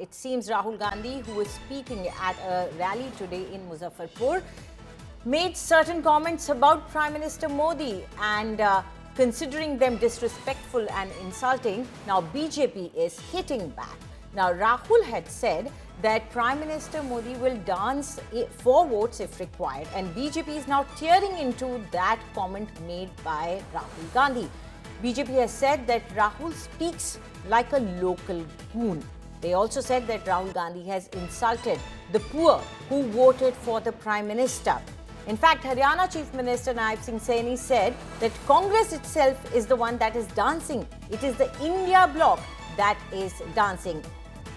It seems Rahul Gandhi, who was speaking at a rally today in Muzaffarpur, made certain comments about Prime Minister Modi and considering them disrespectful and insulting. Now BJP is hitting back. Now Rahul had said that Prime Minister Modi will dance for votes if required, and BJP is now tearing into that comment made by Rahul Gandhi. BJP has said that Rahul speaks like a local goon. They also said that Rahul Gandhi has insulted the poor who voted for the Prime Minister. In fact, Haryana Chief Minister Naib Singh Saini said that Congress itself is the one that is dancing. It is the India bloc that is dancing.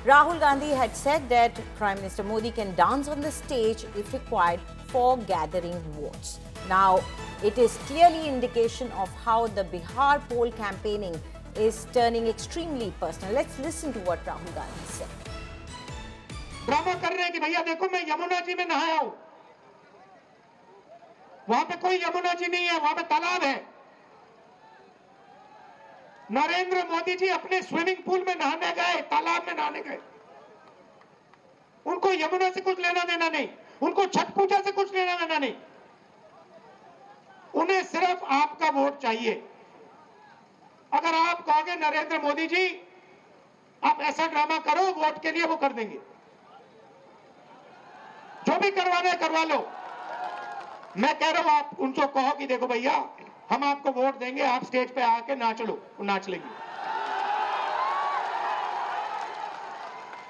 Rahul Gandhi had said that Prime Minister Modi can dance on the stage if required for gathering votes. Now, it is clearly indication of how the Bihar poll campaigning is turning extremely personal. Let's listen to what Rahul Gandhi said. Drama कर रहे हैं कि भैया देखो मैं यमुना जी में नहाया हूं, वहां पे कोई यमुना जी नहीं है, वहां पे तालाब है। नरेंद्र मोदी जी अपने स्विमिंग पूल में नहाने गए, तालाब में नहाने गए। उनको यमुना से कुछ लेना देना नहीं, उनको छठ पूजा से कुछ लेना देना नहीं। उन्हें सिर्फ आपका वोट चाहिए। अगर आप कहोगे नरेंद्र मोदी जी आप ऐसा ड्रामा करो वोट के लिए, वो कर देंगे। जो भी करवाना है करवा लो। मैं कह रहा हूं आप उनको कहो कि देखो भैया हम आपको वोट देंगे, आप स्टेज पे आके नाच लो, वो नाच लेंगे।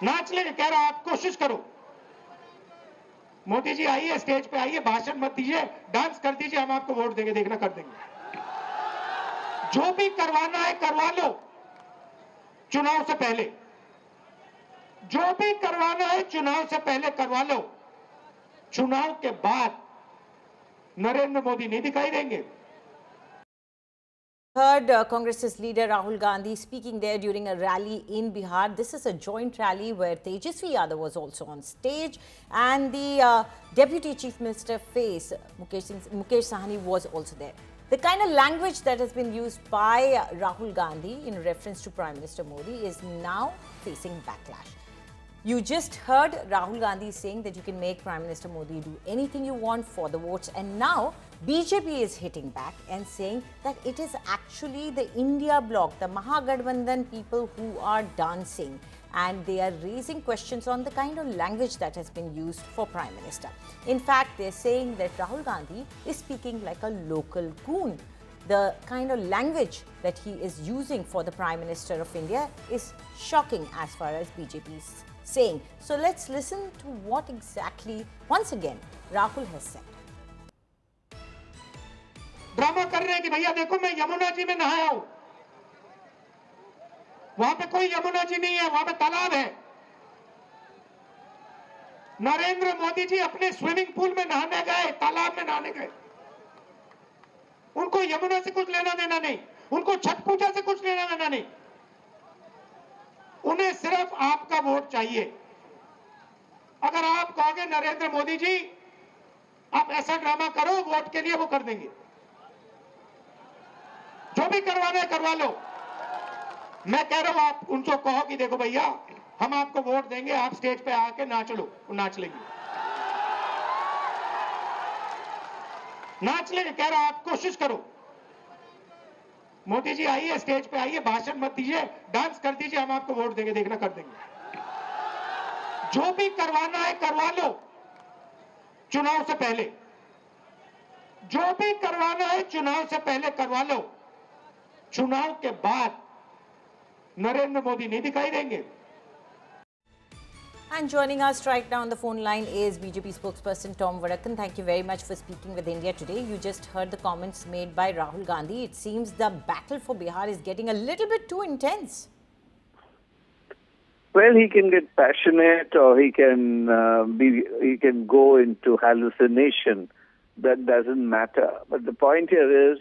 नाच लेंगे, कह रहा हूं आप कोशिश करो। मोदी जी आइए, स्टेज पे आइए, भाषण मत दीजिए, डांस कर दीजिए, हम आपको वोट देंगे, देखना कर देंगे। जो भी करवाना है करवा लो चुनाव से पहले। जो भी करवाना है चुनाव से पहले करवा लो। चुनाव के बाद नरेंद्र मोदी नहीं दिखाई देंगे। Heard Congress's leader Rahul Gandhi speaking there during a rally in Bihar. This is a joint rally where Tejasvi Yadav was also on stage, and the Deputy Chief Minister face Mukesh Sahni was also there. The kind of language that has been used by Rahul Gandhi in reference to Prime Minister Modi is now facing backlash. You just heard Rahul Gandhi saying that you can make Prime Minister Modi do anything you want for the votes, and now BJP is hitting back and saying that it is actually the India bloc, the Mahagathbandhan people who are dancing, and they are raising questions on the kind of language that has been used for Prime Minister. In fact, they're saying that Rahul Gandhi is speaking like a local goon. The kind of language that he is using for the Prime Minister of India is shocking as far as BJP is saying. So let's listen to what exactly, once again, Rahul has said. Drama कर रहे हैं कि भैया देखो मैं यमुना जी में नहाया हूं, वहां पे कोई यमुना जी नहीं है, वहां पे तालाब है। नरेंद्र मोदी जी अपने स्विमिंग पूल में नहाने गए, तालाब में नहाने गए। उनको यमुना से कुछ लेना देना नहीं, उनको छठ पूजा से कुछ लेना देना नहीं। उन्हें सिर्फ आपका वोट चाहिए। अगर आप कहोगे नरेंद्र मोदी जी आप ऐसा ड्रामा करो वोट के लिए, वो कर देंगे। जो भी करवाना है करवा लो। मैं कह रहा हूं आप उनको कहो कि देखो भैया हम आपको वोट देंगे, आप स्टेज पे आके नाच लो, वो नाच लेंगे। नाच लेंगे, कह रहा हूं आप कोशिश करो। मोदी जी आइए, स्टेज पे आइए, भाषण मत दीजिए, डांस कर दीजिए, हम आपको वोट देंगे, देखना कर देंगे। जो भी करवाना है करवा लो चुनाव से पहले। जो भी करवाना है चुनाव से पहले करवा लो। चुनाव के बाद नरेंद्र मोदी नहीं दिखाई देंगे। And joining us right now on the phone line is BJP spokesperson Tom Vadakkan. Thank you very much for speaking with India today. You just heard the comments made by Rahul Gandhi. It seems the battle for Bihar is getting a little bit too intense. Well, he can get passionate, or he can go into hallucination. That doesn't matter. But the point here is,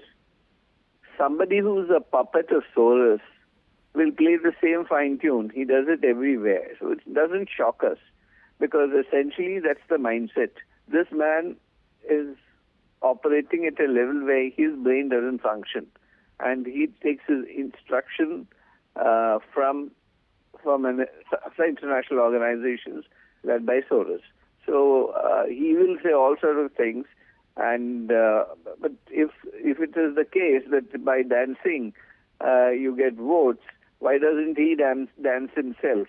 somebody who's a puppet of Soros will play the same fine tune. He does it everywhere. So it doesn't shock us, because essentially that's the mindset. This man is operating at a level where his brain doesn't function, and he takes his instruction from from international organizations led by Soros. So he will say all sorts of things, and but if it is the case that by dancing you get votes, why doesn't he dance himself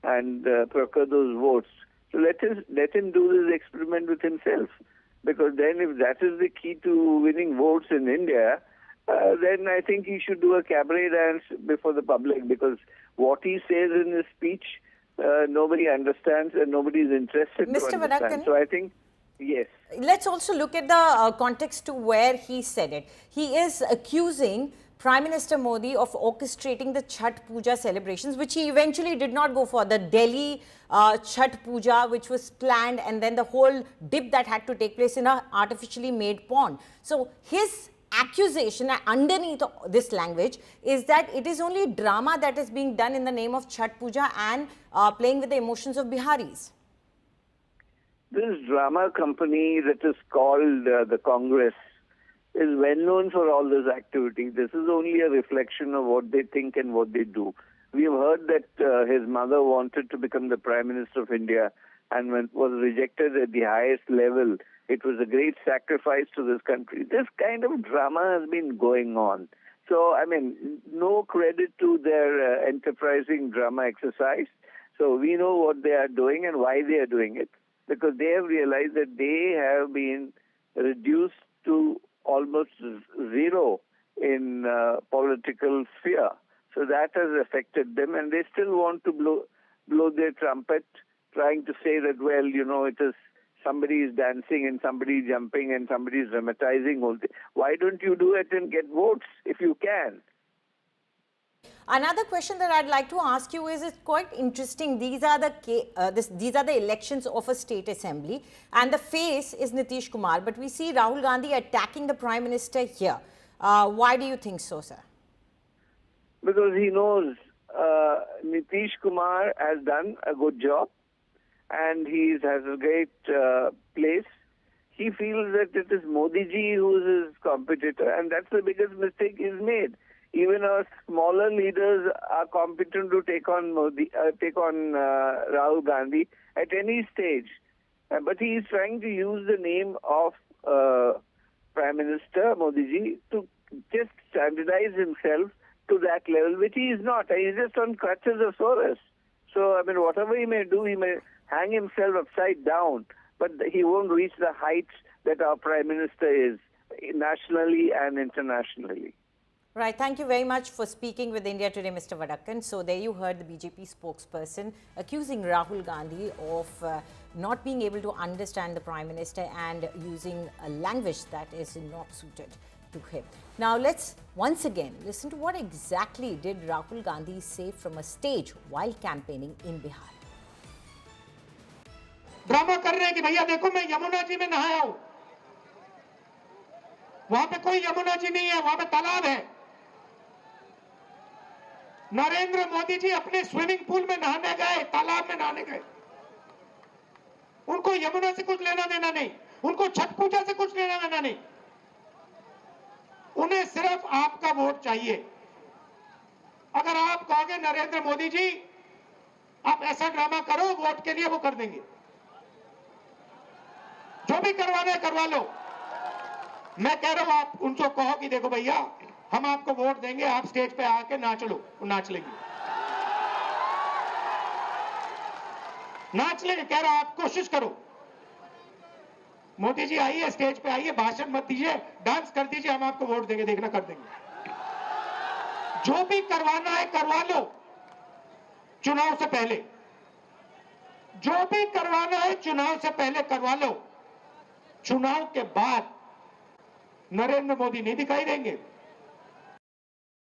and procure those votes? So let him do this experiment with himself, because then if that is the key to winning votes in India, then I think he should do a cabaret dance before the public, because what he says in his speech, nobody understands and nobody is interested Mr. to understand. Vadakkan? So I think, yes. Let's also look at the context to where he said it. He is accusing Prime Minister Modi of orchestrating the Chhath Puja celebrations, which he eventually did not go for. The Delhi Chhath Puja, which was planned, and then the whole dip that had to take place in an artificially made pond. So his accusation underneath this language is that it is only drama that is being done in the name of Chhath Puja and playing with the emotions of Biharis. This drama company that is called the Congress is well known for all this activity. This is only a reflection of what they think and what they do. We have heard that his mother wanted to become the Prime Minister of India and was rejected at the highest level. It was a great sacrifice to this country. This kind of drama has been going on. So, I mean, no credit to their enterprising drama exercise. So we know what they are doing and why they are doing it, because they have realized that they have been reduced to almost zero in political sphere. So that has affected them, and they still want to blow their trumpet, trying to say that, well, you know, it is somebody is dancing and somebody is jumping and somebody is dramatizing all this. Why don't you do it and get votes if you can? Another question that I'd like to ask you is, it's quite interesting. These are the elections of a state assembly, and the face is Nitish Kumar. But we see Rahul Gandhi attacking the Prime Minister here. Why do you think so, sir? Because he knows Nitish Kumar has done a good job, and he has a great place. He feels that it is Modi ji who is his competitor, and that's the biggest mistake he's made. Even our smaller leaders are competent to take on Rahul Gandhi at any stage. But he is trying to use the name of Prime Minister Modi ji to just standardize himself to that level, which he is not. He is just on crutches of Soros. So, I mean, whatever he may do, he may hang himself upside down, but he won't reach the heights that our Prime Minister is, nationally and internationally. Right. Thank you very much for speaking with India Today, Mr. Vadakkan. So there you heard the BJP spokesperson accusing Rahul Gandhi of not being able to understand the Prime Minister and using a language that is not suited to him. Now let's once again listen to what exactly did Rahul Gandhi say from a stage while campaigning in Bihar. Drama कर रहे हैं कि भैया देखो मैं यमुना जी में नहाया हूं, वहां पे कोई यमुना जी नहीं है, वहां पे तालाब है। नरेंद्र मोदी जी अपने स्विमिंग पूल में नहाने गए, तालाब में नहाने गए। उनको यमुना से कुछ लेना देना नहीं, उनको छठ पूजा से कुछ लेना देना नहीं। उन्हें सिर्फ आपका वोट चाहिए। अगर आप कहोगे नरेंद्र मोदी जी आप ऐसा ड्रामा करो, वोट के लिए वो कर देंगे। जो भी करवाना है करवा लो। मैं कह रहा हूं आप उनको कहो कि देखो भैया हम आपको वोट देंगे, आप स्टेज पे आके नाच लो, वो नाच लेंगे। नाच लेंगे, कह रहा हूं आप कोशिश करो। मोदी जी आइए, स्टेज पे आइए, भाषण मत दीजिए, डांस कर दीजिए, हम आपको वोट देंगे, देखना कर देंगे। जो भी करवाना है करवा लो चुनाव से पहले। जो भी करवाना है चुनाव से पहले करवा लो। चुनाव के बाद नरेंद्र मोदी नहीं दिखाई देंगे।